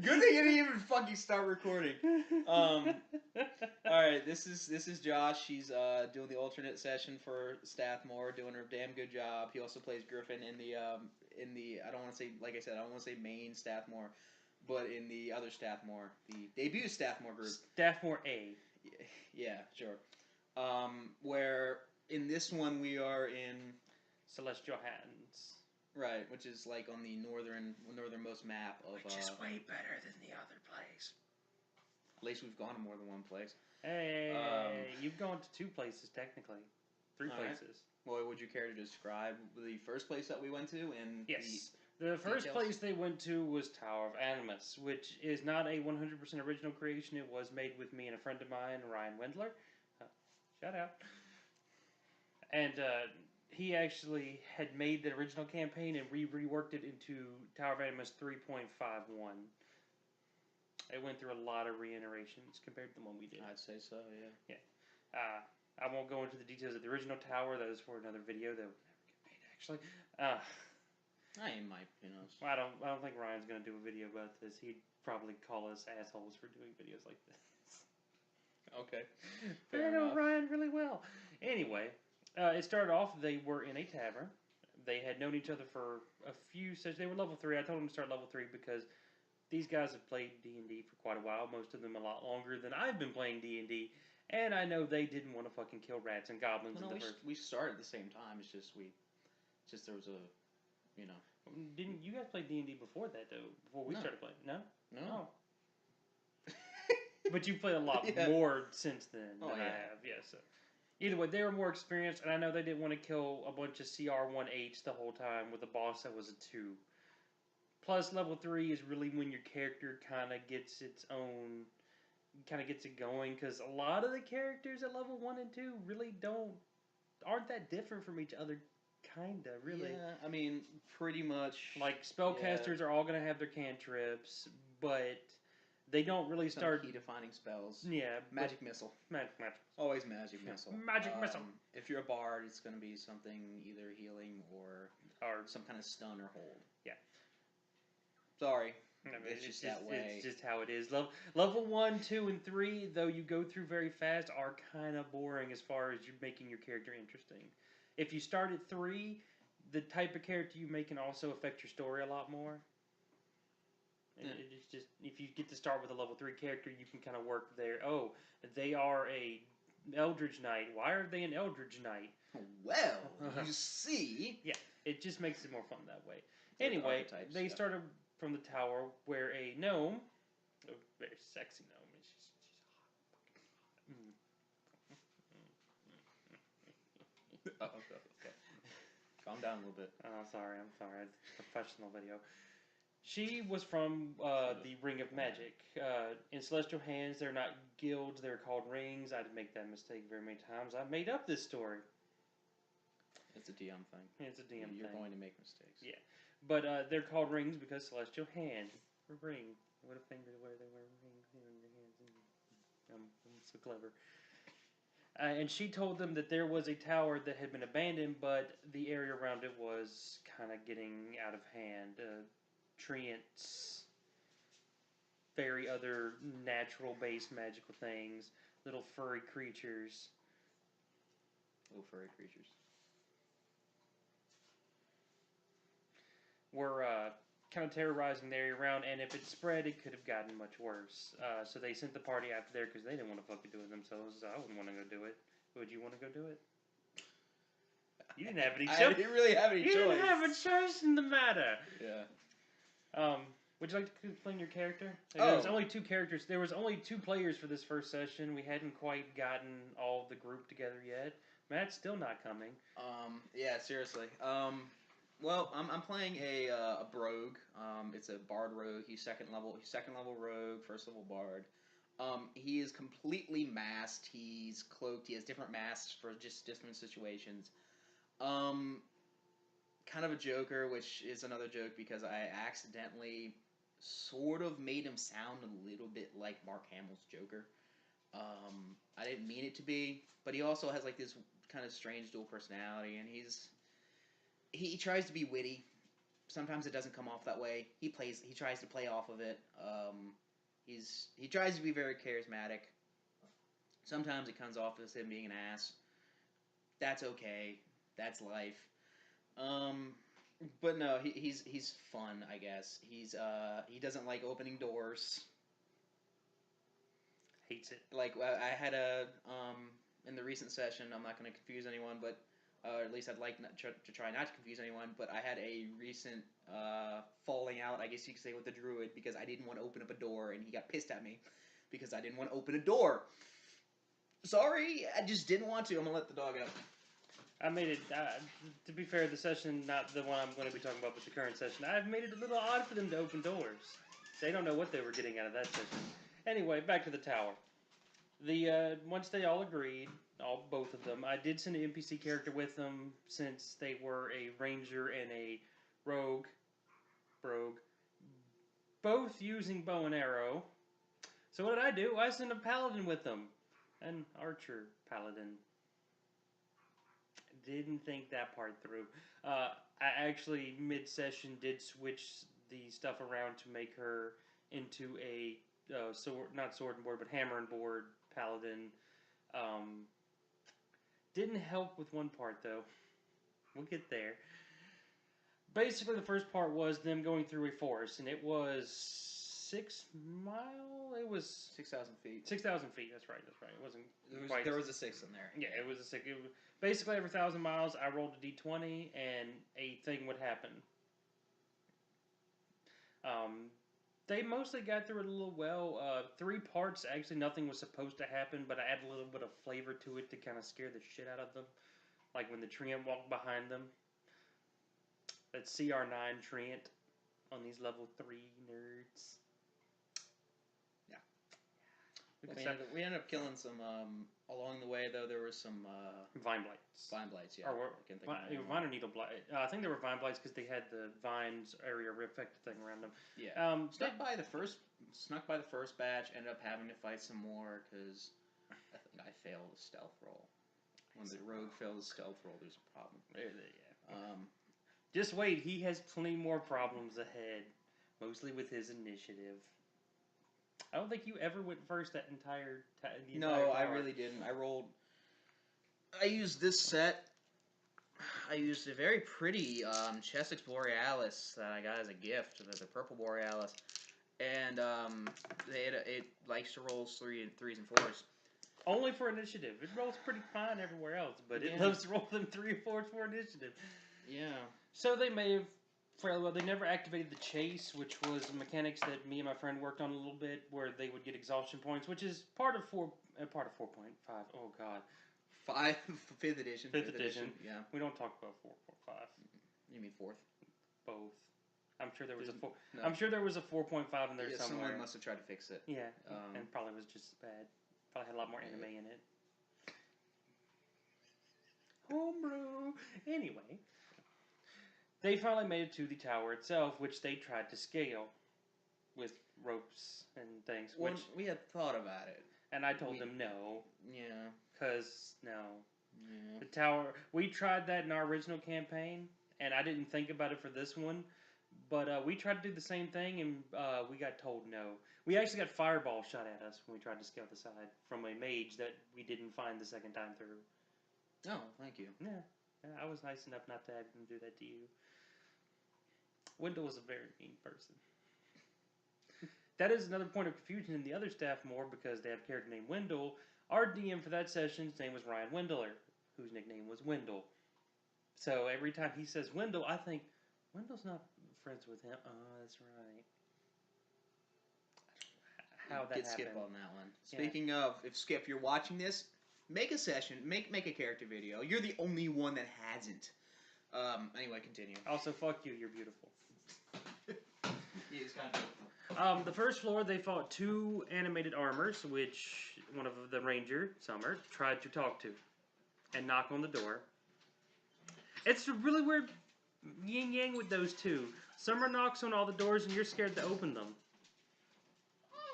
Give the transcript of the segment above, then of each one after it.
Good thing you didn't even fucking start recording. Alright, this is Josh. He's doing the alternate session for Stathmore, doing a damn good job. He also plays Griffin in the I don't want to say, like I said, I don't want to say main Stathmore, but in the other Stathmore, the debut Stathmore group. Stathmore A. Yeah, sure. Where in this one we are in Celestial Hands. Right, which is like on the northernmost map of. Which is way better than the other place. At least we've gone to more than one place. Hey, you've gone to 2 places technically, 3 places. Right. Well, would you care to describe the first place that we went to? And yes, the first place they went to was Tower of Animus, which is not a 100% original creation. It was made with me and a friend of mine, Ryan Wendler. Shout out. And he actually had made the original campaign and reworked it into Tower of Animus 3.51. It went through a lot of reiterations compared to the one we did. I'd say so, yeah. Yeah. I won't go into the details of the original tower. That is for another video that would never get made, actually. I might, Well, I don't think Ryan's going to do a video about this. He'd probably call us assholes for doing videos like this. Okay. I know Ryan really well. Anyway, it started off, they were in a tavern. They had known each other for a few sessions. They were level 3. I told them to start level 3 because these guys have played D&D for quite a while. Most of them a lot longer than I've been playing D&D. And I know they didn't want to fucking kill rats and goblins. Well, no, we started at the same time. It's just there was a, Didn't you guys play D&D before that, though? Before we started playing? No? No. Oh. But you played a lot more since then than I have. Yeah, so. Either way, they were more experienced, and I know they didn't want to kill a bunch of CR1Hs the whole time with a boss that was a 2. Plus, level 3 is really when your character kind of gets its own, kind of gets it going, because a lot of the characters at level 1 and 2 really aren't that different from each other, kinda, really. Yeah, I mean, pretty much. Like, spellcasters are all going to have their cantrips, but they don't really start key-defining spells. Yeah. Magic missile. Magic. Always magic missile. Magic missile. If you're a bard, it's going to be something either healing or some kind of stun or hold. Yeah. Sorry. I mean, it's just that way. It's just how it is. Level 1, 2, and 3, though you go through very fast, are kind of boring as far as you making your character interesting. If you start at 3, the type of character you make can also affect your story a lot more. It's just, if you get to start with a level 3 character, you can kind of work there. Oh, they are a Eldritch Knight. Why are they an Eldritch Knight? Well, you see. Yeah, it just makes it more fun that way. Anyway, they started from the tower where a gnome, a very sexy gnome, and she's hot. Okay. Calm down a little bit. Oh, sorry. It's a professional video. She was from the Ring of Magic. In Celestial Hands, they're not guilds, they're called rings. I'd make that mistake very many times. I made up this story. It's a DM thing. It's a DM thing. You're going to make mistakes. Yeah. But they're called rings because Celestial Hand. A ring. What a finger where they wear rings in your hands. I'm so clever. And she told them that there was a tower that had been abandoned, but the area around it was kind of getting out of hand. Treants, other natural-based magical things, little furry creatures. Were kind of terrorizing the area around, and if it spread, it could have gotten much worse. So they sent the party after there because they didn't want to fucking do it themselves. I wouldn't want to go do it. Would you want to go do it? You didn't have any choice. I didn't really have any choice. You didn't have a choice in the matter. Yeah. Would you like to explain your character? There was only 2 characters. There was only 2 players for this first session. We hadn't quite gotten all the group together yet. Matt's still not coming. Yeah, seriously. Well, I'm playing a brogue. It's a bard rogue. He's second level rogue, first level bard. He is completely masked. He's cloaked. He has different masks for just different situations. Kind of a joker, which is another joke because I accidentally sort of made him sound a little bit like Mark Hamill's Joker. I didn't mean it to be, but he also has like this kind of strange dual personality, and he tries to be witty, Sometimes it doesn't come off that way. He tries to play off of it. He tries to be very charismatic. Sometimes it comes off as him being an ass. That's okay. That's life. But no, he's fun, I guess. He doesn't like opening doors. Hates it. Like I had in the recent session, I'm not going to confuse anyone, but at least I'd like to try not to confuse anyone. But I had a recent falling out, I guess you could say, with the druid because I didn't want to open up a door, and he got pissed at me because I didn't want to open a door. Sorry, I just didn't want to. I'm gonna let the dog out. I made it, to be fair, the session, not the one I'm going to be talking about, but the current session, I've made it a little odd for them to open doors. They don't know what they were getting out of that session. Anyway, back to the tower. Once they all agreed, both of them, I did send an NPC character with them since they were a ranger and a rogue, both using bow and arrow. So what did I do? I sent a paladin with them. An archer paladin. Didn't think that part through. I actually, mid-session, did switch the stuff around to make her into a not sword and board, but hammer and board paladin. Didn't help with one part, though. We'll get there. Basically, the first part was them going through a forest, and it was 6 miles. It was 6,000 feet. 6,000 feet. That's right. It wasn't. There was a 6 in there. Yeah, it was a 6. Basically, every 1,000 miles, I rolled a d20, and a thing would happen. They mostly got through it a little well. 3 parts, actually, nothing was supposed to happen, but I added a little bit of flavor to it to kind of scare the shit out of them. Like when the treant walked behind them. That CR9 treant on these level 3 nerds. We ended up killing some, along the way, though, there were some... vine blights. Vine blights, yeah. Vine or needle blight. I think they were vine blights because they had the vines area affected thing around them. Yeah. Snuck by the first batch, ended up having to fight some more because I think I failed a stealth roll. When the rogue fails a stealth roll, there's a problem. Yeah. Just wait, he has plenty more problems ahead, mostly with his initiative. I don't think you ever went first that entire time. No, I really didn't. I used this set. I used a very pretty Chessex Borealis that I got as a gift. The purple Borealis. And it likes to roll 3s and 4s. Only for initiative. It rolls pretty fine everywhere else, but it loves to roll them 3 or 4s for initiative. Yeah. So they may have fairly well. They never activated the chase, which was mechanics that me and my friend worked on a little bit, where they would get exhaustion points, which is part of 4.5. Oh God. 5th edition. 5th edition. Yeah. We don't talk about 4.5. You mean 4th? Both. I'm sure there was a 4. No. I'm sure there was a 4.5 in there somewhere. Someone must have tried to fix it. Yeah, and probably was just as bad. Probably had a lot more anime in it. Homebrew. Anyway, they finally made it to the tower itself, which they tried to scale with ropes and things. Well, we had thought about it, and I told them no. Yeah. Because no. Yeah. The tower. We tried that in our original campaign, and I didn't think about it for this one. But we tried to do the same thing, and we got told no. We actually got fireball shot at us when we tried to scale the side from a mage that we didn't find the second time through. Oh, thank you. Yeah, I was nice enough not to have them do that to you. Wendell was a very mean person. That is another point of confusion in the other Stathmore because they have a character named Wendell. Our DM for that session's name was Ryan Wendler, whose nickname was Wendell. So every time he says Wendell, I think, Wendell's not friends with him. Oh, that's right. How that happened. Skip on that one. Speaking of, if Skip, you're watching this, make a session, make a character video. You're the only one that hasn't. Anyway, continue. Also, fuck you. You're beautiful. He is kind of. The first floor, they fought 2 animated armors, which one of the ranger, Summer, tried to talk to and knock on the door. It's a really weird yin-yang with those 2. Summer knocks on all the doors, and you're scared to open them.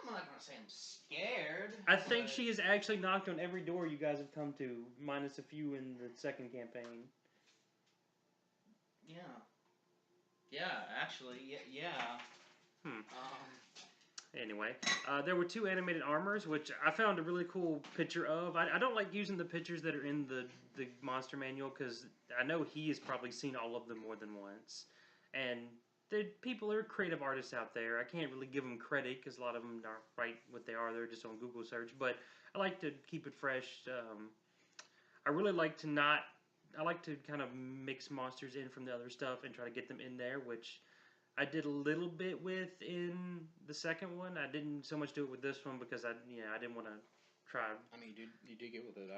I'm not going to say I'm scared. I think she has actually knocked on every door you guys have come to, minus a few in the second campaign. Yeah. Yeah, actually, yeah. Anyway, there were 2 animated armors, which I found a really cool picture of. I don't like using the pictures that are in the monster manual because I know he has probably seen all of them more than once. And people are creative artists out there. I can't really give them credit because a lot of them aren't right what they are. They're just on Google search. But I like to keep it fresh. I really like to not. I like to kind of mix monsters in from the other stuff and try to get them in there, which I did a little bit with in the second one. I didn't so much do it with this one because I didn't want to try. I mean, you did get with it.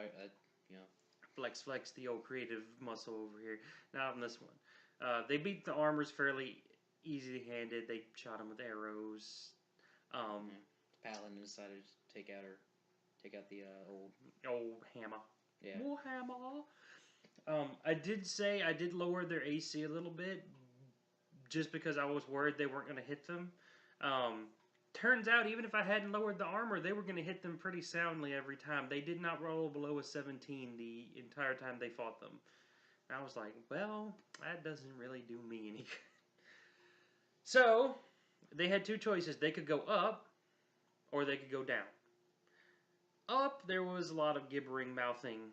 Flex the old creative muscle over here. Not on this one. They beat the armors fairly easy-handed. They shot them with arrows. Paladin decided to take out the old hammer. Yeah. More hammer. I did lower their AC a little bit, just because I was worried they weren't going to hit them. Turns out, even if I hadn't lowered the armor, they were going to hit them pretty soundly every time. They did not roll below a 17 the entire time they fought them. And I was like, well, that doesn't really do me any good. So, they had 2 choices. They could go up, or they could go down. Up, there was a lot of gibbering, mouthing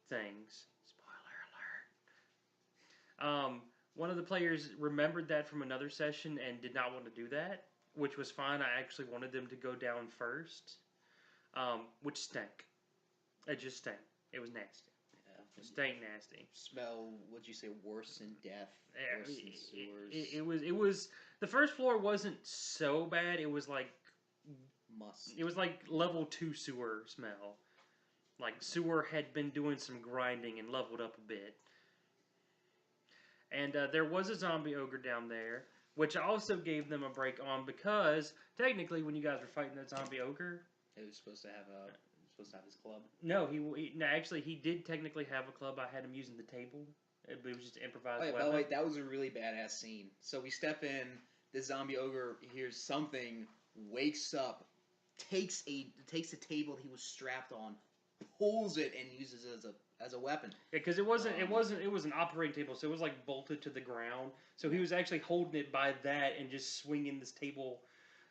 things. Spoiler alert. One of the players remembered that from another session and did not want to do that, which was fine. I actually wanted them to go down first, which stank. It just stank. It was nasty. Yeah. It stank nasty. Smell, what'd you say, worse than death? Worse than sewers. It was, the first floor wasn't so bad. It was like, must. It was like level 2 sewer smell. Like sewer had been doing some grinding and leveled up a bit. And there was a zombie ogre down there, which I also gave them a break on because technically, when you guys were fighting that zombie ogre, it was supposed to have his club. No, he did technically have a club. I had him using the table. It was just an improvised weapon. By the way, that was a really badass scene. So we step in, the zombie ogre hears something, wakes up, takes the table he was strapped on, pulls it, and uses it as a weapon. Yeah, because it was an operating table, so it was like bolted to the ground. So he was actually holding it by that and just swinging this table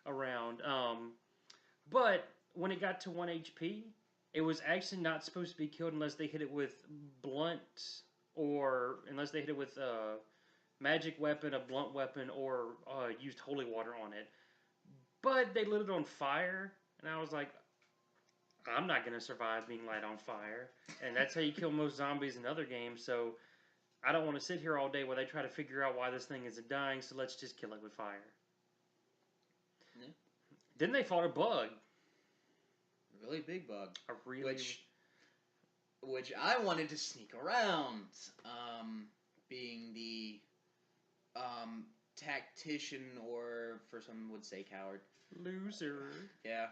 around. But when it got to 1 HP, it was actually not supposed to be killed unless they hit it with blunt, or unless they hit it with a magic weapon, a blunt weapon, or used holy water on it. But they lit it on fire, and I was like, I'm not going to survive being light on fire. And that's how you kill most zombies in other games, so I don't want to sit here all day while they try to figure out why this thing isn't dying, so let's just kill it with fire. Yeah. Then they fought a bug. A really big bug. Which I wanted to sneak around, being the tactician, or for some would say coward. Loser. Yeah.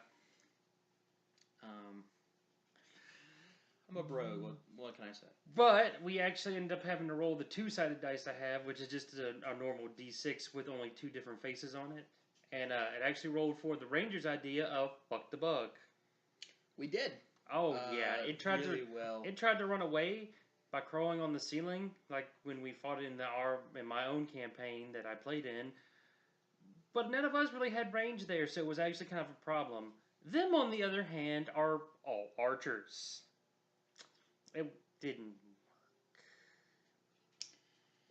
I'm a bro. What can I say? But we actually ended up having to roll the 2-sided dice I have, which is just a normal D6 with only 2 different faces on it. And it actually rolled for the Ranger's idea of fuck the bug. We did. Oh yeah, it tried well. It tried to run away by crawling on the ceiling, like when we fought in my own campaign that I played in. But none of us really had range there, so it was actually kind of a problem. Them, on the other hand, are all archers. It didn't work.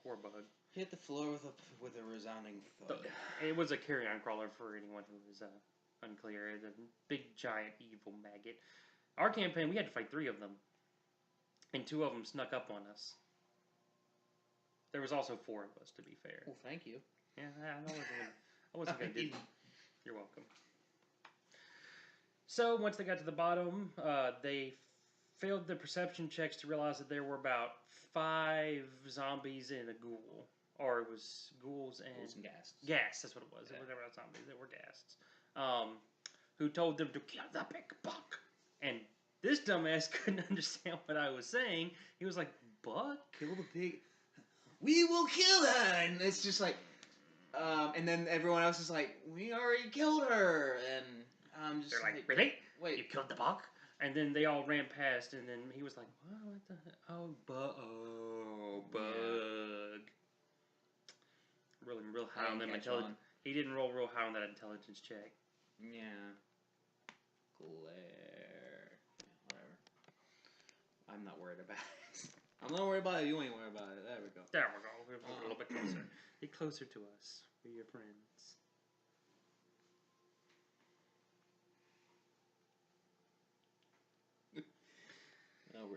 Poor bug. Hit the floor with a resounding thud. It was a carrion crawler for anyone who was unclear. It's a big, giant, evil maggot. Our campaign, we had to fight 3 of them. And 2 of them snuck up on us. There was also 4 of us, to be fair. Well, thank you. Yeah, I wasn't going to do that. You're welcome. So, once they got to the bottom, they failed the perception checks to realize that there were about 5 zombies and a ghoul. Or it was ghouls and ghasts. Ghasts, that's what it was. Yeah. They were not zombies, they were ghasts. Who told them to kill the big buck. And this dumbass couldn't understand what I was saying. He was like, buck? Kill the pig. We will kill her! And it's just like... and then everyone else is like, we already killed her! And I'm just They're like, really? Wait. You killed the buck? And then they all ran past, and then he was like, what the hell? Oh, bug. rolling real high on them intelligence. He didn't roll real high on that intelligence check. Yeah. Glare. Yeah, whatever. I'm not worried about it. I'm not worried about it. You ain't worried about it. There we go. There we go. We're a little bit closer. Get closer to us. We're your friends.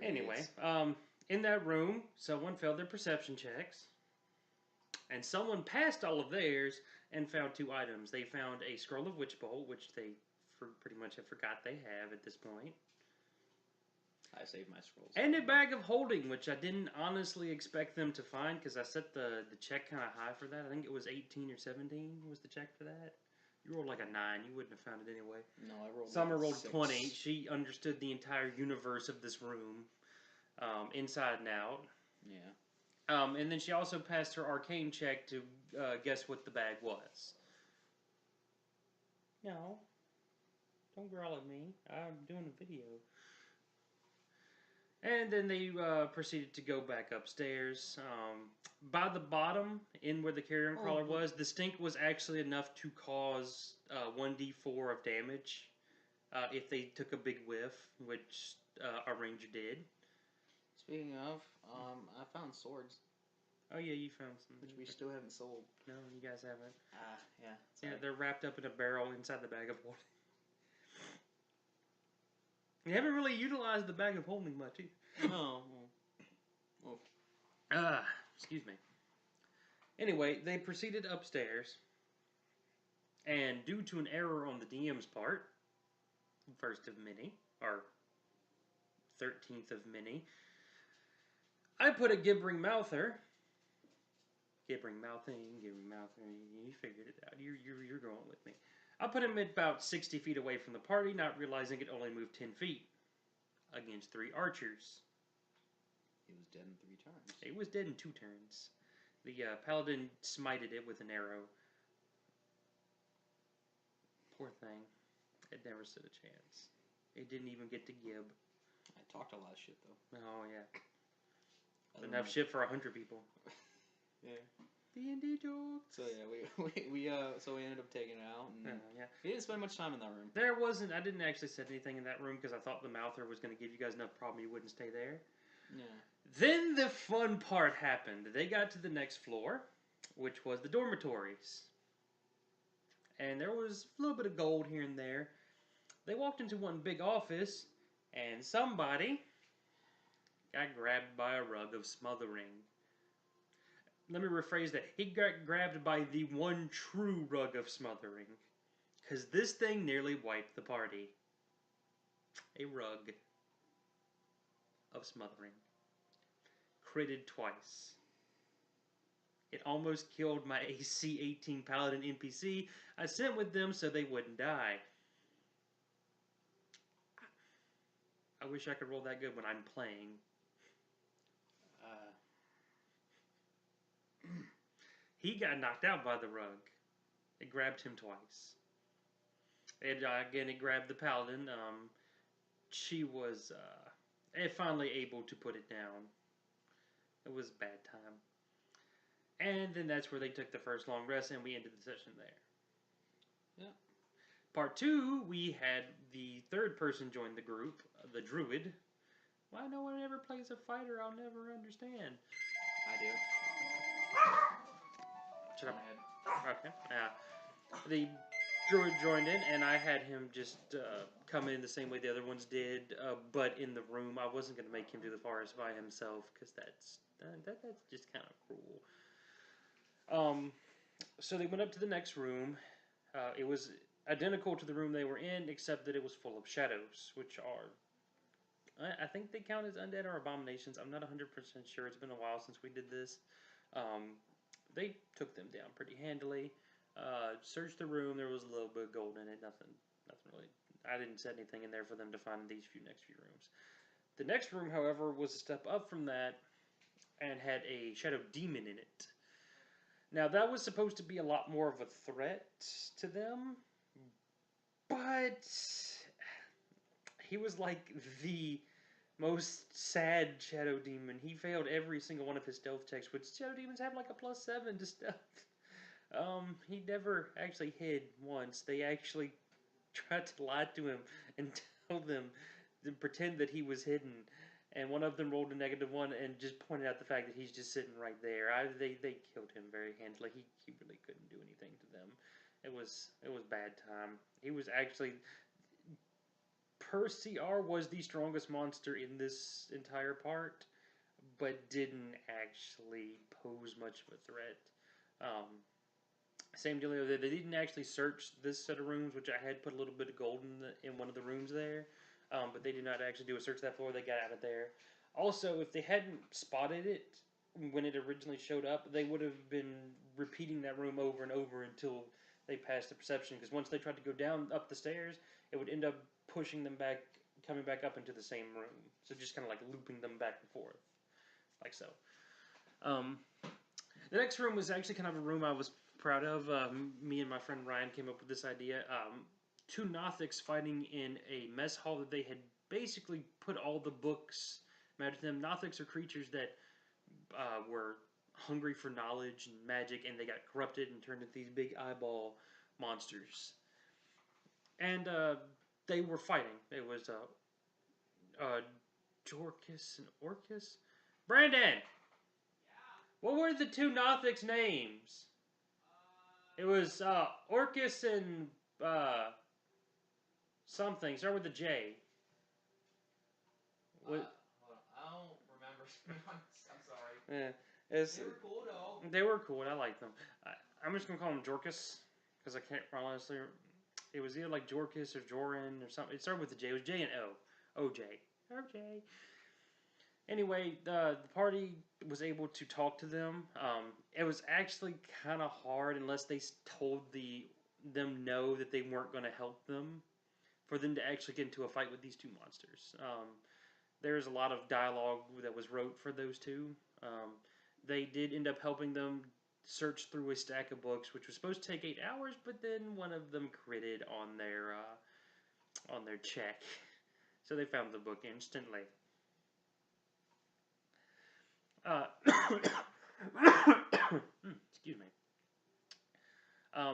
Anyway, in that room, someone failed their perception checks. And someone passed all of theirs and found 2 items. They found a Scroll of Witch Bolt, which they pretty much have forgot they have at this point. I saved my scrolls. And a Bag of Holding, which I didn't honestly expect them to find because I set the check kind of high for that. I think it was 18 or 17 was the check for that. You rolled like a 9. You wouldn't have found it anyway. No, I rolled Summer rolled 6. 20. She understood the entire universe of this room, inside and out. Yeah. And then she also passed her arcane check to guess what the bag was. No. Don't growl at me. I'm doing a video. And then they proceeded to go back upstairs. By the bottom, in where the carrion crawler was, the stink was actually enough to cause 1d4 of damage if they took a big whiff, which a ranger did. Speaking of, I found swords. Oh yeah, you found some. Which we still haven't sold. No, you guys haven't. Yeah. Yeah, they're wrapped up in a barrel inside the bag of holding. You haven't really utilized the bag of holding much either. No. Excuse me. Anyway, they proceeded upstairs, and due to an error on the DM's part, first of many, or 13th of many, I put a gibbering mouther. Gibbering mouthing. You figured it out. You're going with me. I put him at about 60 feet away from the party, not realizing it only moved 10 feet against 3 archers. He was dead in 3 turns. He was dead in 2 turns. The paladin smited it with an arrow. Poor thing. It never stood a chance. It didn't even get to gib. I talked a lot of shit, though. Oh, yeah. Enough shit for 100 people. Yeah. D&D jokes. So yeah, we ended up taking it out, and yeah. We didn't spend much time in that room. I didn't actually set anything in that room because I thought the mouther was going to give you guys enough problem you wouldn't stay there. Yeah. Then the fun part happened. They got to the next floor, which was the dormitories. And there was a little bit of gold here and there. They walked into one big office, and somebody got grabbed by a rug of smothering. Let me rephrase that. He got grabbed by the one true rug of smothering. Because this thing nearly wiped the party. A rug of smothering. Critted twice. It almost killed my AC 18 Paladin NPC I sent with them so they wouldn't die. I wish I could roll that good when I'm playing. He got knocked out by the rug. It grabbed him twice. It grabbed the paladin. She was finally able to put it down. It was a bad time. And then that's where they took the first long rest, and we ended the session there. Yeah. Part 2, we had the third person join the group, the druid. Why no one ever plays a fighter, I'll never understand. I do. Shut up. Okay. The druid joined in, and I had him just come in the same way the other ones did, but in the room. I wasn't going to make him do the forest by himself, because that's just kind of cruel. So they went up to the next room. It was identical to the room they were in, except that it was full of shadows, which are, I think they count as undead or abominations. I'm not 100% sure. It's been a while since we did this. They took them down pretty handily. Searched the room. There was a little bit of gold in it. Nothing really. I didn't set anything in there for them to find in these next few rooms. The next room, however, was a step up from that and had a shadow demon in it. Now, that was supposed to be a lot more of a threat to them, but he was like the most sad shadow demon. He failed every single one of his stealth checks, which shadow demons have like a +7 to stealth. He never actually hid once. They actually tried to lie to him and tell them to pretend that he was hidden. And one of them rolled a -1 and just pointed out the fact that he's just sitting right there. They killed him very handily. He really couldn't do anything to them. It was bad time. He was actually, per CR, was the strongest monster in this entire part, but didn't actually pose much of a threat. Same deal. They didn't actually search this set of rooms, which I had put a little bit of gold in one of the rooms there. But they did not actually do a search of that floor. They got out of there. Also, if they hadn't spotted it when it originally showed up, they would have been repeating that room over and over until they passed the perception. Because once they tried to go down up the stairs, it would end up pushing them back, coming back up into the same room. So just kind of like looping them back and forth, like so. The next room was actually kind of a room I was proud of. Me and my friend Ryan came up with this idea. Two Nothics fighting in a mess hall that they had basically put all the books. Imagine them. Nothics are creatures that were hungry for knowledge and magic, and they got corrupted and turned into these big eyeball monsters. And they were fighting. It was Jorkus and Orcus. Brandon! Yeah? What were the two Nothics' names? It was Orcus and something. Start with a J. What? I don't remember. I'm sorry. Yeah, they were cool though. They were cool. I liked them. I'm just gonna call them Jorkus because I can't honestly. It was either like Jorkus or Joran or something. It started with a J. It was J and O. OJ. OJ. Anyway, the party was able to talk to them. It was actually kind of hard unless they told them no, that they weren't going to help them, for them to actually get into a fight with these two monsters. There's a lot of dialogue that was wrote for those two. They did end up helping them search through a stack of books, which was supposed to take 8 hours, but then one of them critted on their check, so they found the book instantly. Excuse me.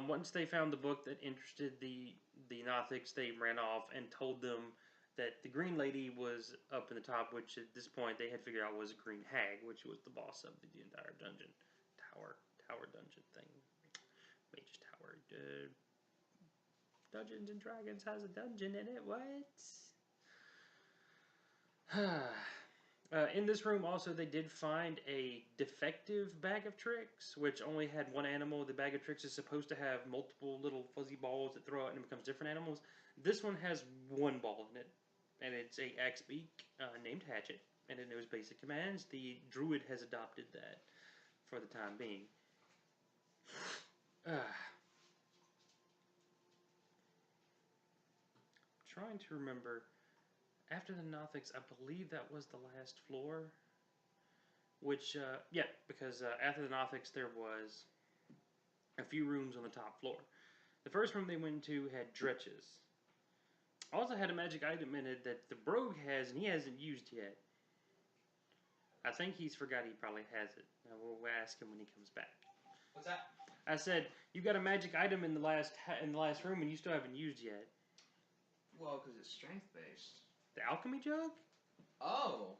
Once they found the book that interested the Nothics, they ran off and told them that the Green Lady was up in the top, which at this point they had figured out was a Green Hag, which was the boss of the entire dungeon. Tower dungeon thing. Mage's Tower. Dungeons and Dragons has a dungeon in it, what? In this room also they did find a defective bag of tricks, which only had one animal. The bag of tricks is supposed to have multiple little fuzzy balls that throw out and it becomes different animals. This one has one ball in it, and it's a axe beak named Hatchet, and it knows basic commands. The druid has adopted that for the time being. Trying to remember. After the Nothics, I believe that was the last floor. Which, because after the Nothics, there was a few rooms on the top floor. The first room they went into had dretches. Also had a magic item in it that the Brogue has, and he hasn't used yet. I think he's forgot he probably has it. We'll ask him when he comes back. What's that? I said, you got a magic item in the last room, and you still haven't used yet. Well, because it's strength-based. The alchemy jug? Oh.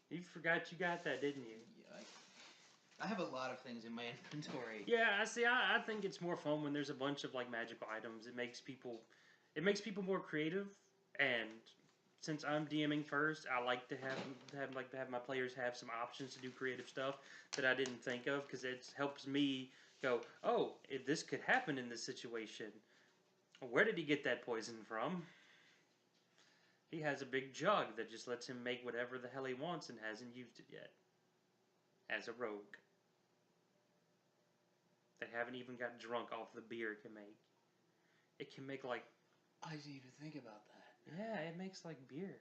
You forgot you got that, didn't you? Yeah, I have a lot of things in my inventory. Yeah, I think it's more fun when there's a bunch of like magical items. It makes people more creative, and since I'm DMing first, I like to have my players have some options to do creative stuff that I didn't think of, because it helps me go, oh, if this could happen in this situation, where did he get that poison from? He has a big jug that just lets him make whatever the hell he wants and hasn't used it yet. As a rogue. They haven't even got drunk off the beer it can make. It can make like... I didn't even think about that. Yeah, it makes like beer.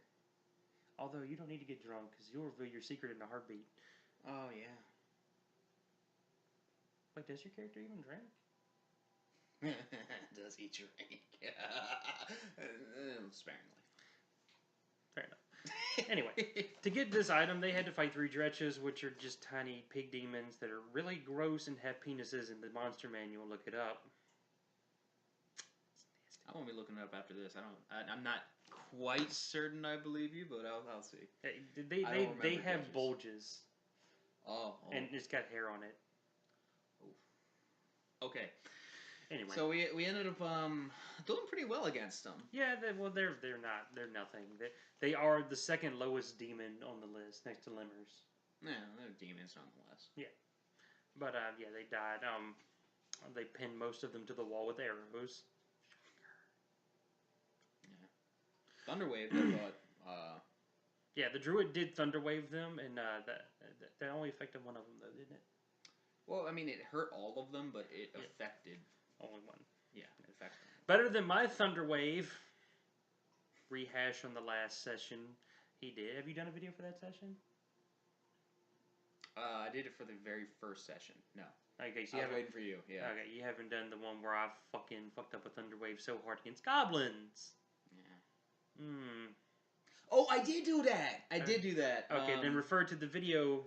Although you don't need to get drunk because you'll reveal your secret in a heartbeat. Oh, yeah. Wait, does your character even drink? Does he drink? Sparingly. Fair enough. Anyway, to get this item, they had to fight 3 dretches, which are just tiny pig demons that are really gross and have penises in the monster manual. Look it up. I won't be looking it up after this. I'm not quite certain I believe you, but I'll see. They have bulges. Oh. And it's got hair on it. Oh. Okay. Anyway. So we ended up doing pretty well against them. Yeah, they're nothing. They are the second lowest demon on the list, next to Lemurs. Yeah, they're demons nonetheless. Yeah. But yeah, they died. They pinned most of them to the wall with arrows. Yeah. Thunderwave, I thought. Yeah, the druid did Thunderwave them, and that only affected one of them, though, didn't it? Well, I mean, it hurt all of them, but it affected only one. Yeah, it affected them. Better than my Thunderwave rehash on the last session. He did. Have you done a video for that session? I did it for the very first session. No. Okay, so I was waiting for you. Yeah. Okay, you haven't done the one where I fucking fucked up a Thunderwave so hard against goblins. Yeah. Hmm. Oh, I did do that. I did do that. Okay, then refer to the video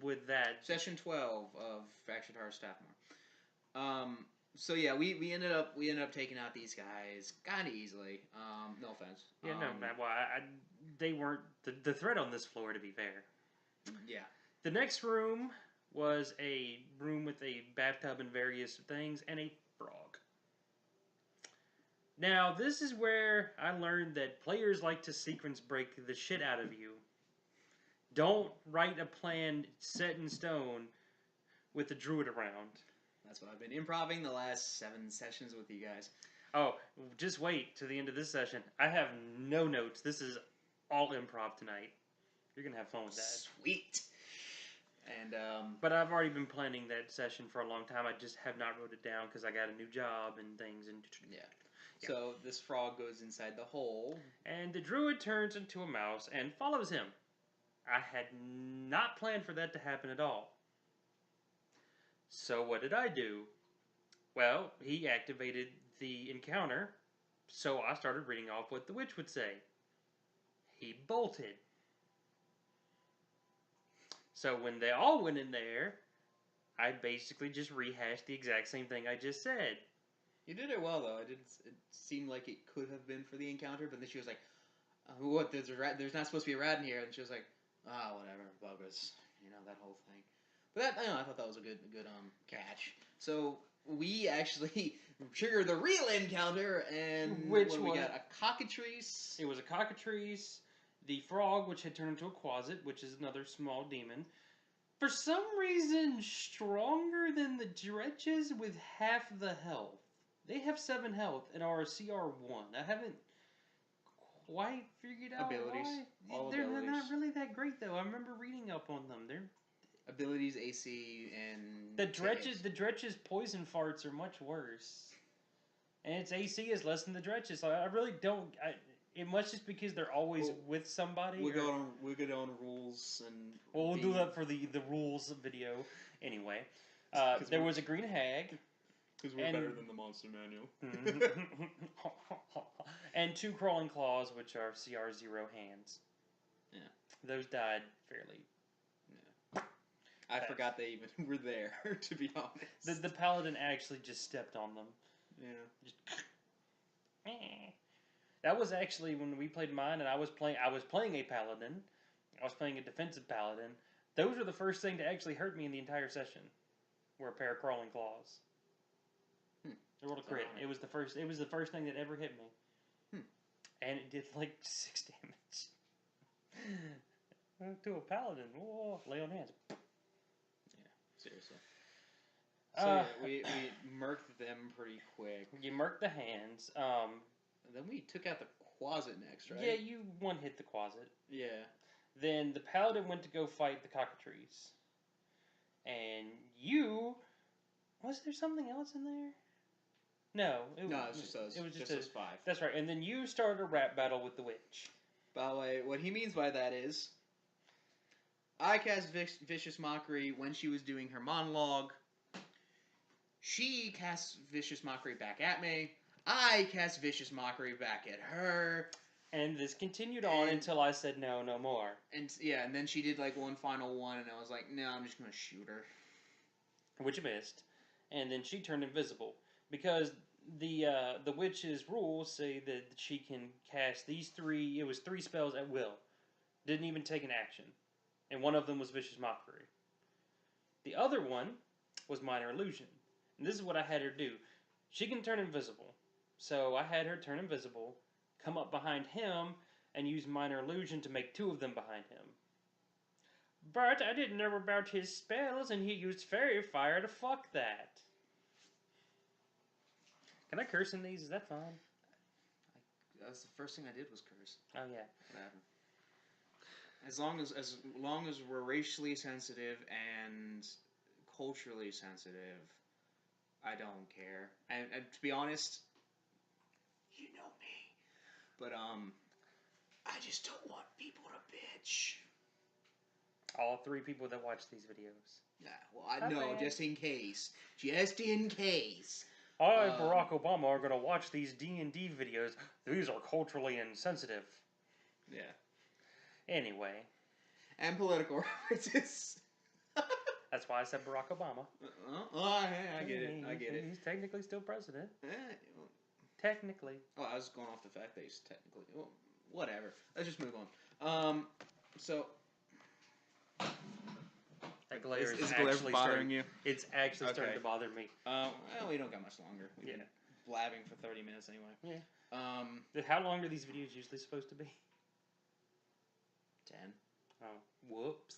with that. Session 12 of Fractured Heart of Stathmore. So yeah, we ended up taking out these guys kind of easily. No offense. Yeah, no, well, they weren't the threat on this floor, to be fair. Yeah. The next room was a room with a bathtub and various things, and a frog. Now, this is where I learned that players like to sequence break the shit out of you. Don't write a plan set in stone with the druid around. That's what I've been improvising the last 7 sessions with you guys. Oh, just wait to the end of this session. I have no notes. This is all improv tonight. You're going to have fun with that. Sweet. And but I've already been planning that session for a long time. I just have not wrote it down because I got a new job and things. And yeah. So this frog goes inside the hole. And the druid turns into a mouse and follows him. I had not planned for that to happen at all. So what did I do? Well, he activated the encounter, so I started reading off what the witch would say. He bolted. So when they all went in there, I basically just rehashed the exact same thing I just said. You did it well, though. It seemed like it could have been for the encounter, but then she was like, "What? There's not supposed to be a rat in here," and she was like, whatever, bogus, that whole thing. But I thought that was a good catch. So we actually triggered the real encounter, and we got a cockatrice. It was a cockatrice, the frog, which had turned into a quasit, which is another small demon. For some reason, stronger than the dretches with half the health. They have 7 health and are a CR1. I haven't quite figured out abilities. Why. All They're abilities. not really that great, though. I remember reading up on them. They're abilities, AC, and the dretches poison farts are much worse, and its AC is less than the dretches. So I really don't. It must just because they're always with somebody. We'll go on rules and. Well, we'll do that for the rules video anyway. There was a green hag. Because we're better than the monster manual. And 2 crawling claws, which are CR0 hands. Yeah. Those died fairly. Yeah. I forgot they even were there, to be honest. The paladin actually just stepped on them. Yeah. That was actually when we played mine, and I was playing a paladin. I was playing a defensive paladin. Those were the first thing to actually hurt me in the entire session. Were a pair of crawling claws. They rolled a crit. It was the first thing that ever hit me. And it did like 6 damage. To a paladin. Whoa, lay on hands. Yeah, seriously. So we murked them pretty quick. You murked the hands. And then we took out the quasit next, right? Yeah, you one-hit the quasit. Yeah. Then the paladin went to go fight the cockatrice. And you... Was there something else in there? No. It was just us. It was just us 5. That's right. And then you started a rap battle with the witch. By the way, what he means by that is... I cast Vicious Mockery when she was doing her monologue. She casts Vicious Mockery back at me. I cast Vicious Mockery back at her. And this continued on until I said no more. And yeah, and then she did like one final one, and I was like, no, I'm just gonna shoot her. Which missed. And then she turned invisible. Because the witch's rules say that she can cast these 3, it was 3 spells at will. Didn't even take an action. And one of them was Vicious Mockery. The other one was Minor Illusion. And this is what I had her do. She can turn invisible. So I had her turn invisible, come up behind him, and use Minor Illusion to make 2 of them behind him. But I didn't know about his spells, and he used Fairy Fire to fuck that. Can I curse in these? Is that fine? That's the first thing I did was curse. Oh, yeah. What happened? As long as we're racially sensitive and culturally sensitive, I don't care. And to be honest, you know me. But I just don't want people to bitch. All 3 people that watch these videos. Yeah, well, I know, just in case. Just in case. I, Barack Obama, are going to watch these D&D videos. These are culturally insensitive. Yeah. Anyway. And political references. That's why I said Barack Obama. I get it. I get it. He's technically still president. Well, technically. Oh, I was going off the fact that he's technically... Well, whatever. Let's just move on. So... That glare is glare actually bothering you? It's actually starting to bother me. Well, we don't got much longer. We've been blabbing for 30 minutes anyway. Yeah. How long are these videos usually supposed to be? 10. Oh, whoops.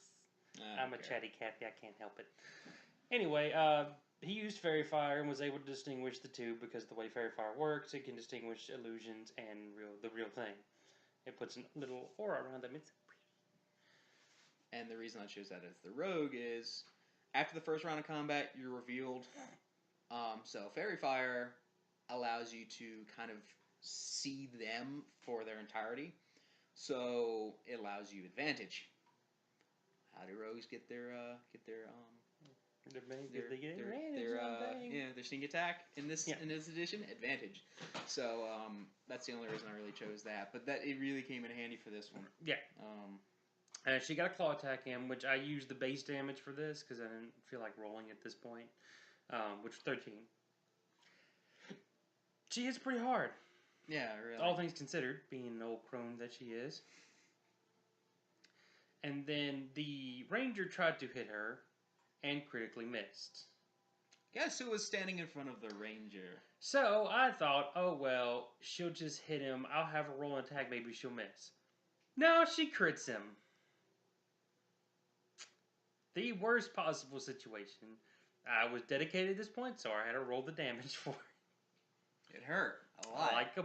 I'm a chatty Cathy. I can't help it. Anyway, he used Fairy Fire and was able to distinguish the 2 because the way Fairy Fire works, it can distinguish illusions and the real thing. It puts a little aura around them. It's pretty. And the reason I chose that as the rogue is, after the first round of combat, you're revealed. So Fairy Fire allows you to kind of see them for their entirety. So it allows you advantage. How do rogues get their sneak attack in this edition? Advantage. So that's the only reason I really chose that. But it really came in handy for this one. Yeah. She got a claw attack in, which I used the base damage for this because I didn't feel like rolling at this point, which was 13. She hits pretty hard. Yeah, really. All things considered, being an old crone that she is. And then the ranger tried to hit her and critically missed. Guess who was standing in front of the ranger? So I thought, oh well, she'll just hit him. I'll have her roll an attack, maybe she'll miss. No, she crits him. The worst possible situation. I was dedicated at this point, so I had to roll the damage for it. It hurt a lot. Like a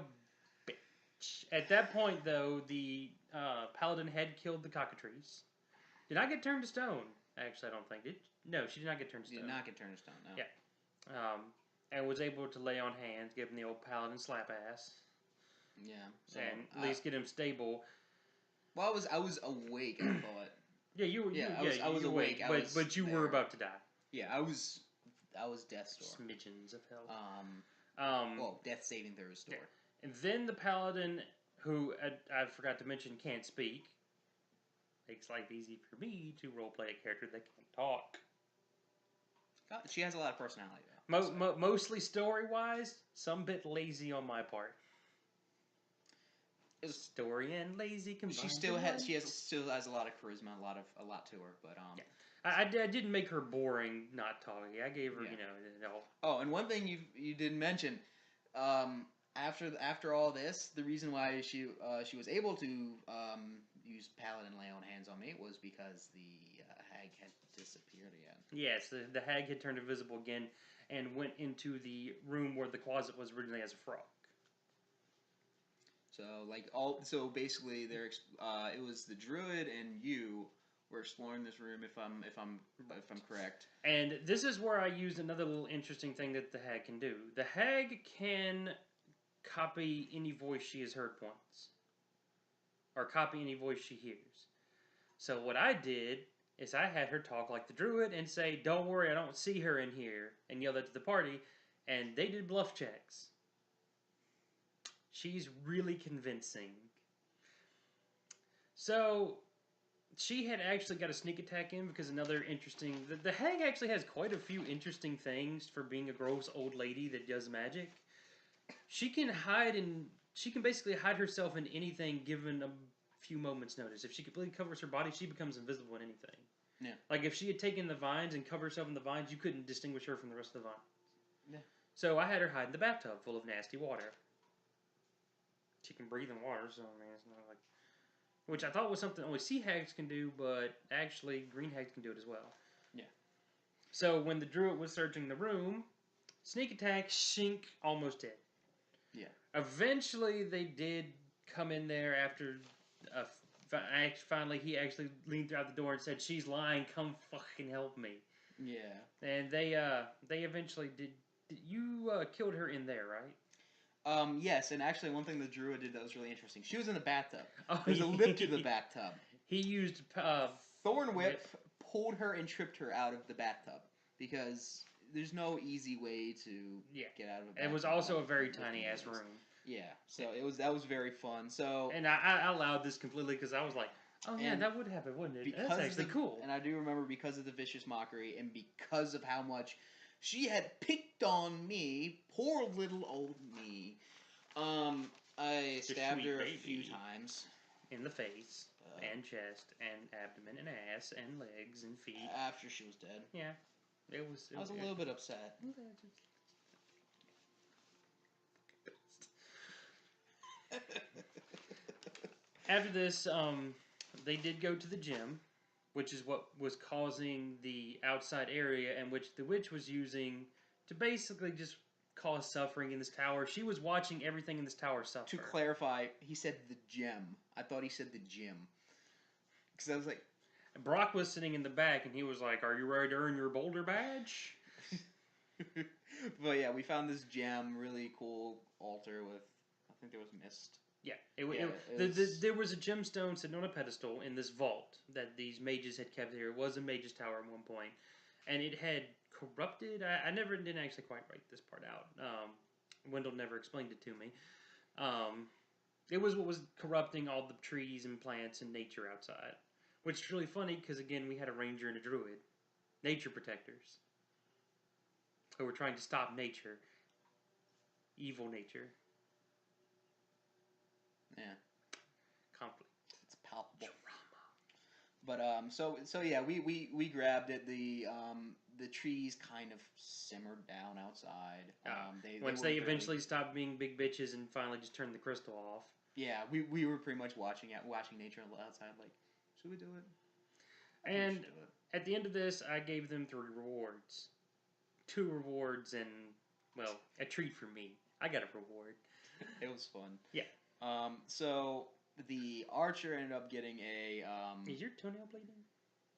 bitch. At that point, though, the paladin had killed the cockatrice. Did not get turned to stone. Actually, I don't think. No, she did not get turned to stone. Did not get turned to stone, no. Yeah. And was able to lay on hands, give him the old paladin slap ass. Yeah. So, and at least get him stable. Well, I was awake, I thought. Yeah, you were. I was awake. But you were about to die. Yeah, I was death's door. Smidgens of hell. Well, death saving throws door. Yeah. And then the paladin, who I forgot to mention can't speak, makes life easy for me to roleplay a character that can't talk. She has a lot of personality, though. Mostly story-wise, some bit lazy on my part. Story and lazy combined. She still has a lot of charisma, a lot to her, but yeah. I didn't make her boring, not talking. I gave her, Oh, and one thing you didn't mention, after all this, the reason why she was able to use paladin lay on hands on me was because the hag had disappeared again. Yes, the hag had turned invisible again and went into the room where the closet was originally as a frog. So basically, it was the druid and you were exploring this room. If I'm correct. And this is where I used another little interesting thing that the hag can do. The hag can copy any voice she has heard once, or copy any voice she hears. So what I did is I had her talk like the druid and say, "Don't worry, I don't see her in here," and yell that to the party, and they did bluff checks. She's really convincing. So she had actually got a sneak attack in because another interesting... The hag actually has quite a few interesting things for being a gross old lady that does magic. She can hide in... She can basically hide herself in anything given a few moments' notice. If she completely covers her body, she becomes invisible in anything. Yeah. Like if she had taken the vines and covered herself in the vines, you couldn't distinguish her from the rest of the vines. Yeah. So I had her hide in the bathtub full of nasty water. She can breathe in water, so I mean, it's not like... Which I thought was something only sea hags can do, but actually green hags can do it as well. Yeah. So when the druid was searching the room, sneak attack, shink, almost dead. Yeah. Eventually, they did come in there after... finally, he actually leaned out the door and said, "She's lying. Come fucking help me." Yeah. And they eventually did. You killed her in there, right? Yes, and actually one thing the druid did that was really interesting. She was in the bathtub. Oh, There's a lip to the bathtub. He used Thorn Whip pulled her and tripped her out of the bathtub because there's no easy way to get out of a bathtub. It was also a very tiny ass room. Yeah, so that was very fun. So and I allowed this completely because I was like, oh yeah, that would happen, wouldn't it? That's actually cool. And I do remember because of the vicious mockery and because of how much she had picked on me, poor little old me. I stabbed her a few times. In the face, and chest, and abdomen, and ass, and legs, and feet. After she was dead. Yeah. I was a little bit upset. After this, they did go to the gym, which is what was causing the outside area, and which the witch was using to basically just cause suffering in this tower. She was watching everything in this tower suffer. To clarify, he said the gem. I thought he said the gym. Because I was like... Brock was sitting in the back, and he was like, "Are you ready to earn your boulder badge?" But yeah, we found this gem, really cool altar with... I think there was mist. Yeah, there was a gemstone sitting on a pedestal in this vault that these mages had kept here. It was a mage's tower at one point, and it had corrupted. I didn't actually quite write this part out. Wendell never explained it to me. It was what was corrupting all the trees and plants and nature outside, which is really funny because again we had a ranger and a druid, nature protectors, who were trying to stop nature, evil nature. Yeah. Conflict. It's palpable. Drama. But so yeah, we grabbed it. The trees kind of simmered down outside. Once they eventually stopped being big bitches and finally just turned the crystal off. Yeah, we were pretty much watching nature outside. Like, should we do it? And at the end of this, I gave them 3 rewards. 2 rewards and a treat for me. I got a reward. It was fun. Yeah. So the archer ended up getting a... Is your toenail bleeding?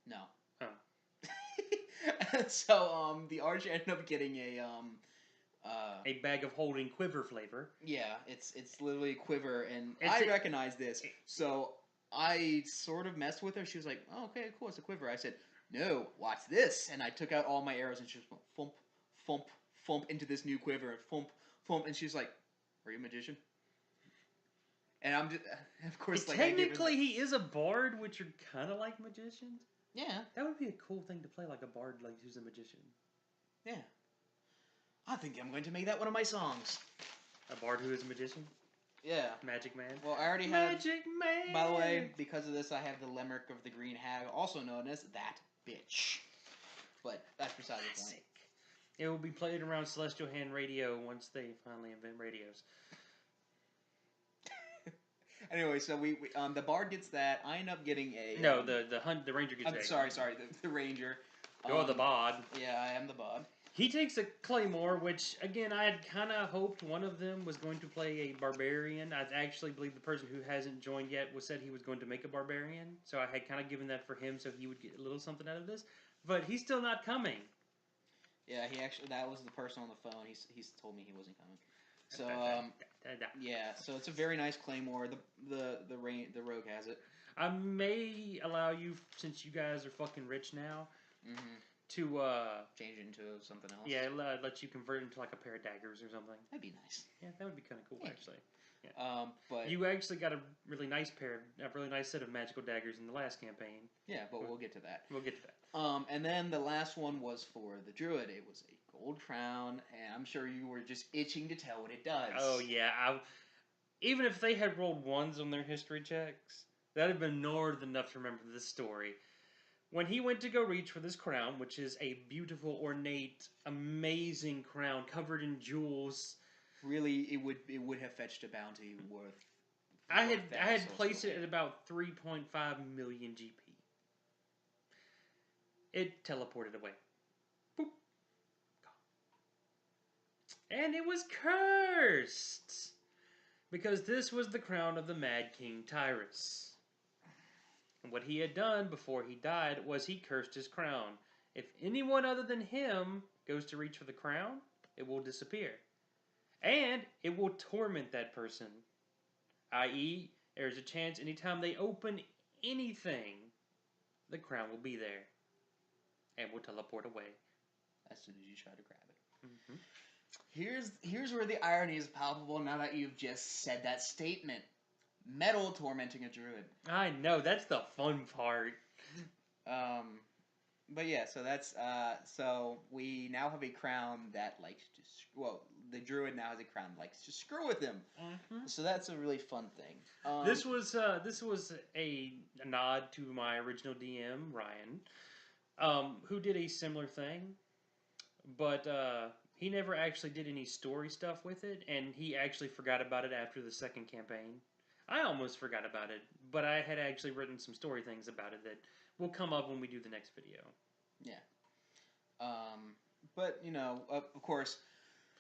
No. Oh. So, the archer ended up getting a bag of holding quiver flavor. Yeah, it's literally quiver, and I recognize this. So, I sort of messed with her. She was like, "Oh, okay, cool, it's a quiver." I said, "No, watch this." And I took out all my arrows, and she just went thump, thump, thump into this new quiver, and thump, thump, and she's like, "Are you a magician?" And I'm just, of course, like... Technically, he is a bard, which are kind of like magicians. Yeah. That would be a cool thing to play, like a bard like who's a magician. Yeah. I think I'm going to make that one of my songs. A bard who is a magician? Yeah. Magic Man? Well, I already have... Magic Man! By the way, because of this, I have the Limerick of the Green Hag, also known as That Bitch. But that's beside the point. It will be played around Celestial Hand Radio once they finally invent radios. Anyway, so we the bard gets that. I end up getting a... No, the ranger gets that. Sorry, the ranger. You're the bod. Yeah, I am the bod. He takes a claymore, which, again, I had kind of hoped one of them was going to play a barbarian. I actually believe the person who hasn't joined yet said he was going to make a barbarian, so I had kind of given that for him so he would get a little something out of this. But he's still not coming. Yeah, that was the person on the phone. He's told me he wasn't coming. So yeah, so it's a very nice claymore. The rogue has it. I may allow you, since you guys are fucking rich now, to change it into something else. Yeah, it lets you convert it into like a pair of daggers or something. That'd be nice. Yeah, that would be kind of cool actually. Yeah. But you actually got a really nice set of magical daggers in the last campaign. Yeah, but we'll get to that. We'll get to that. And then the last one was for the druid. It was a gold crown, and I'm sure you were just itching to tell what it does. Oh yeah, even if they had rolled ones on their history checks, that'd have been more than enough to remember this story. When he went to go reach for this crown, which is a beautiful, ornate, amazing crown covered in jewels. Really, it would have fetched a bounty worth. I had placed it at about 3.5 million GP. It teleported away. Boop. And it was cursed! Because this was the crown of the Mad King Tyrus. And what he had done before he died was he cursed his crown. If anyone other than him goes to reach for the crown, it will disappear. And it will torment that person. I.e., there's a chance anytime they open anything, the crown will be there. And will teleport away. As soon as you try to grab it. Mm-hmm. Here's where the irony is palpable now that you've just said that statement. Metal tormenting a druid. I know, that's the fun part. But yeah, so that's so we now have a crown that likes to the druid now has a crown that likes to screw with him. Mm-hmm. So that's a really fun thing. This was a nod to my original DM Ryan, who did a similar thing, but he never actually did any story stuff with it, and he actually forgot about it after the second campaign. I almost forgot about it, but I had actually written some story things about it that will come up when we do the next video. Yeah. But, of course,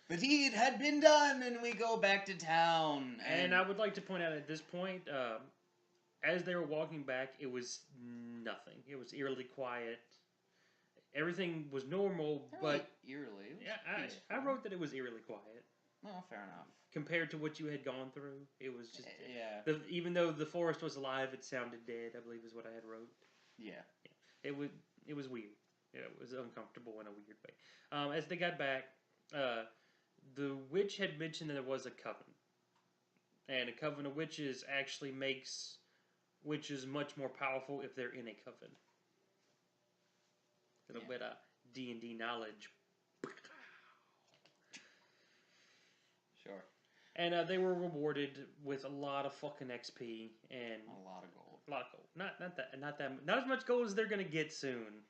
the deed had been done, and we go back to town. And I would like to point out at this point, as they were walking back, it was nothing. It was eerily quiet. Everything was normal, but... Eerily? Yeah, I wrote that it was eerily quiet. Oh, fair enough. Compared to what you had gone through, it was just... Yeah. Even though the forest was alive, it sounded dead, I believe is what I had wrote. Yeah. It was weird. It was uncomfortable in a weird way. As they got back, the witch had mentioned that there was a coven. And a coven of witches actually makes witches much more powerful if they're in a coven. A little bit of D&D knowledge. Sure. And they were rewarded with a lot of fucking XP and a lot of gold. A lot of gold. Not as much gold as they're gonna get soon.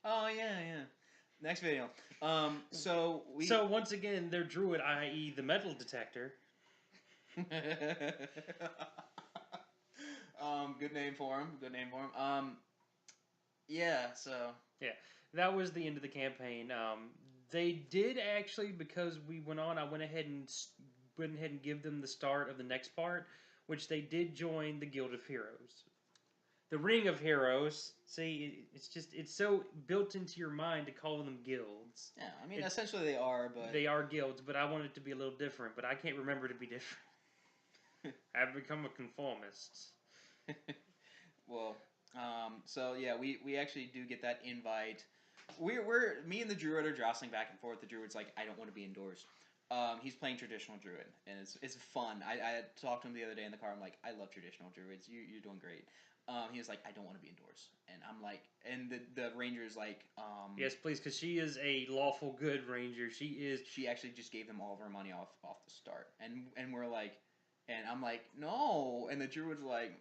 Oh yeah. Next video. So once again, their druid, i.e., the metal detector. Good name for him. Yeah. So. Yeah, that was the end of the campaign. They did actually, because we went on, I went ahead and give them the start of the next part, which they did join the Guild of Heroes. The Ring of Heroes. See, it's so built into your mind to call them guilds. Yeah, I mean, essentially they are, but... They are guilds, but I want it to be a little different, but I can't remember to be different. I've become a conformist. Well, so yeah, we actually do get that invite. Me and the druid are jostling back and forth. The druid's like, I don't want to be indoors. He's playing traditional druid, and it's fun. I talked to him the other day in the car. I'm like, I love traditional druids. You're doing great. He was like, I don't want to be indoors, and I'm like, and the ranger's like, yes, please, because she is a lawful good ranger. She actually just gave him all of her money off the start, and we're like, and I'm like, no, and the druid's like,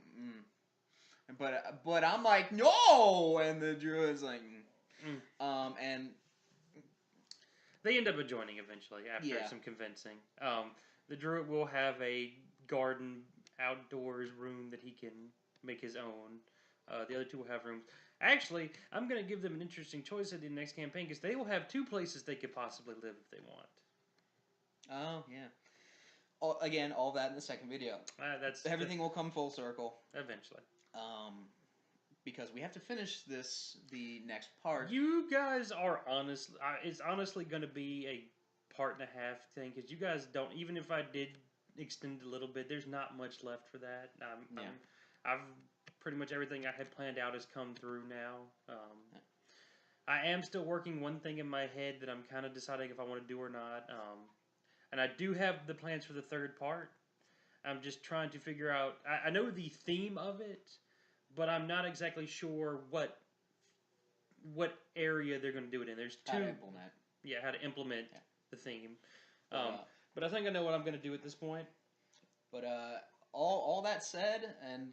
but I'm like, no, and the druid's like, and they end up joining eventually after some convincing. The druid will have a garden outdoors room that he can make his own. The other two will have rooms. Actually, I'm going to give them an interesting choice at the next campaign because they will have two places they could possibly live if they want. Oh, yeah. All that in the second video. Everything will come full circle. Eventually. Because we have to finish the next part. You guys are honest. It's honestly going to be a part and a half thing because you guys don't. Even if I did extend a little bit, there's not much left for that. I've pretty much everything I had planned out has come through now. I am still working one thing in my head that I'm kind of deciding if I want to do or not. And I do have the plans for the third part. I'm just trying to figure out. I know the theme of it, but I'm not exactly sure what area they're going to do it in. There's two. How to implement. Yeah, how to implement the theme. But, but I think I know what I'm going to do at this point. But all that said, and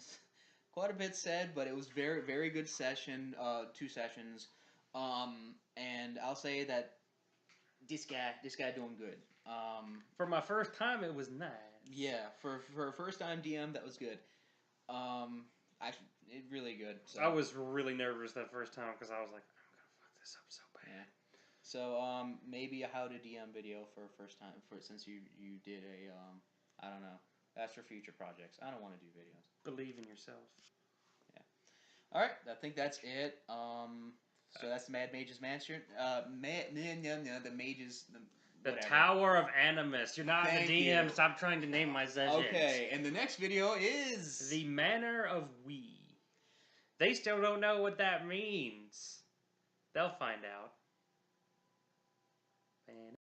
quite a bit said, but it was very, very good session. 2 sessions. And I'll say that this guy doing good. For my first time, it was nice. Yeah, for a first time DM, that was good. Actually, really good. So. I was really nervous that first time because I was like, I'm gonna fuck this up so bad. Yeah. So maybe a how to DM video for a first time since you did a I don't know. That's for future projects. I don't want to do videos. Believe in yourself. Yeah. All right. I think that's it. So that's the Mad Mage's Mansion. The Mage's. The Tower of Animus. You're not in the DM. Stop trying to name my sessions. Okay, and the next video is... The Manor of We. They still don't know what that means. They'll find out.